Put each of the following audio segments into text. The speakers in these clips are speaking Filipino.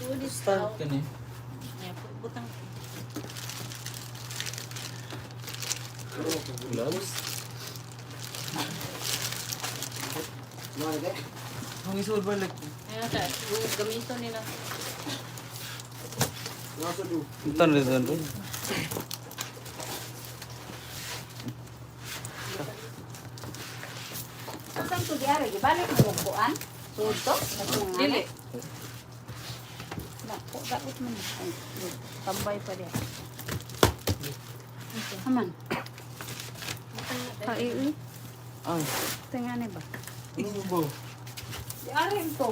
Food is Start out. ka ni. Yeah, butang. Gloves. Ang isod balik. Ayan ka, gamito nila. Ito na rin. Saan to diari? Gibalik mo buan? Suto? Dili. Dako, dapat man. Tambay pa diya. Aman. Hai. Ah, Tengane ba? ano ba? Diari to.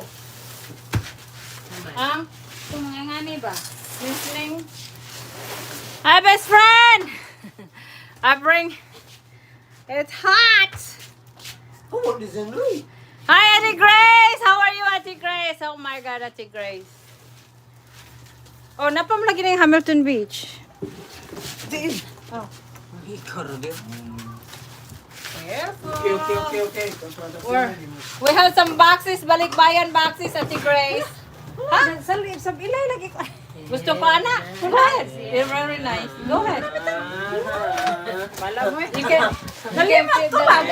Ang tungangani ba? Listening. Hi, best friend! I bring... It's hot! Oh, this is Louis. Hi, Auntie Grace! How are you, Auntie Grace? Oh my God, Auntie Grace. Oh, napam lagi na yung Hamilton Beach. Din. Oh. Ikaw rin. Careful! Okay. We have some boxes, balikbayan boxes, Auntie Grace. Ha? Sa ilay lagi ko. Gusto ko, anak? Go ahead. They're very nice. Go ahead. Wala mo. You can... Nalimat ko lang.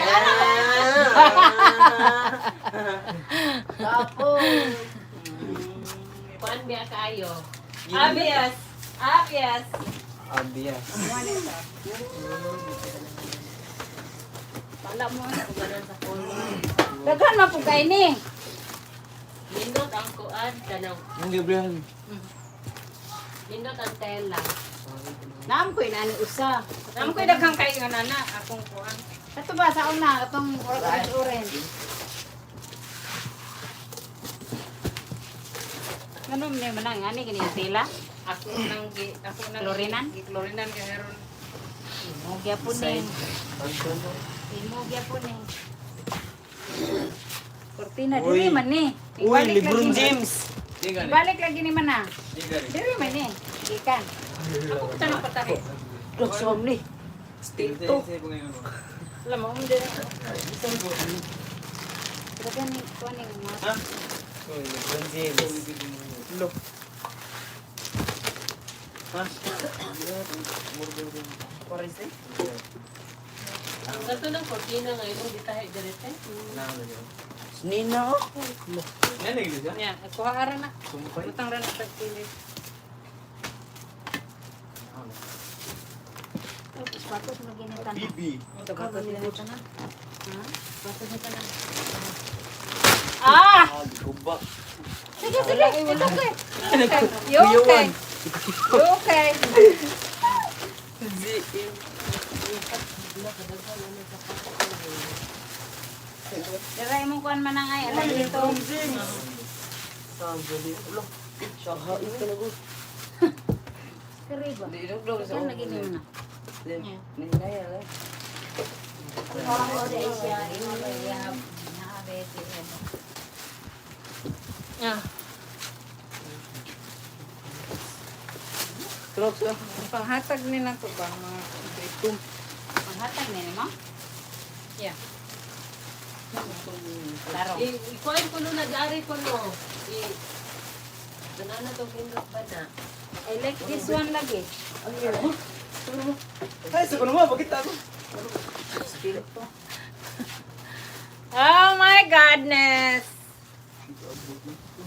Tapos. Kuan biya kayo. Obvious. Obvious. Obvious. Wala mo. Kumanan sa polo. Daghan man po kay ni. Nindot ang kuan kanang Ang librihan. nindot ang tela. Naam ko inani usa. Namo koy daghang kay nga nana akong kuan. Kato ba sa una atong orange. Ano man manang ani kini tela? Ako nang Klorinan? Klorinan kay meron. Mo gyapon ni. Mo gyapon ni. Kortina Uy. diri man ni. Uy, Lebron James. Balik lagi ni mana. Tigari. Diri man ni. Ikan. Ako tanong patari. Dogs only. Still to. Alam mo diri. Dagan ni kuan ni mga. Ha? Uy, Lebron James. Look. Ha? Paris eh? Ang gato ng cortina ngayon di tayo direte. Nina ako. Yan na gila Yeah, kuha ara na. Sumpay. Butang ra na tagpili. Patos mo ginitan. Bibi. Ginitan na. Ha? Patos mo tanan. Ah! Ah, guba. Sige, sige. Ito ko eh. You okay? You okay? Diray mo kuan man ang ay. Alam dito. Sabi ulo. Siya hain ka na go. Kari ba? Di dog Yan lagi ni mana. Nindaya lang. Orang ko dai siya. Imo ba ya? Naabe ti. Ah, Crocs lang. panghatag ni nako ba mga itum. Panghatag ni mo? Yeah. Laro. Ikuan ko no nag-ari ko no. Banana to pindot ba na? I like this one lagi. Ay, sa kuno mo, bakit ako? Spirito. Oh my goodness!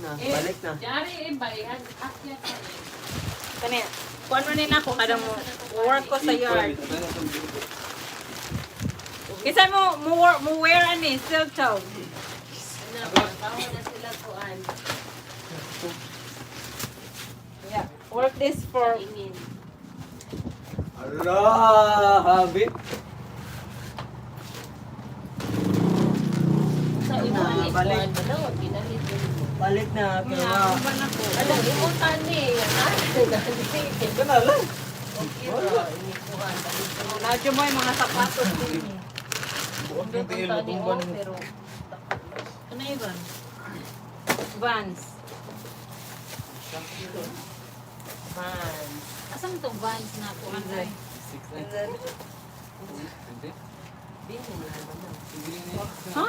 Balik na. Dari bayan akyat ka. Kani, kuan man nila ko kada mo work ko sa yard. Kisa mo wear ani steel toe. Ano, tawo na sila kuan. Yeah, work this for inin. Allah, habit. Sa imo ani balik. kuan ba daw ginamit mo. Balik na. Kaya Yeah, ba na ko. Alam imo tani, yan. Ito na lang. Okay ra ini kuan. Nadyo mo yung mga sapatos din. Buong Pero yung tilo, tumban mo. pero ano yun? Vans. Vans. Asang to Vans na kuan ay? 600. Ha?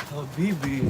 Habibi.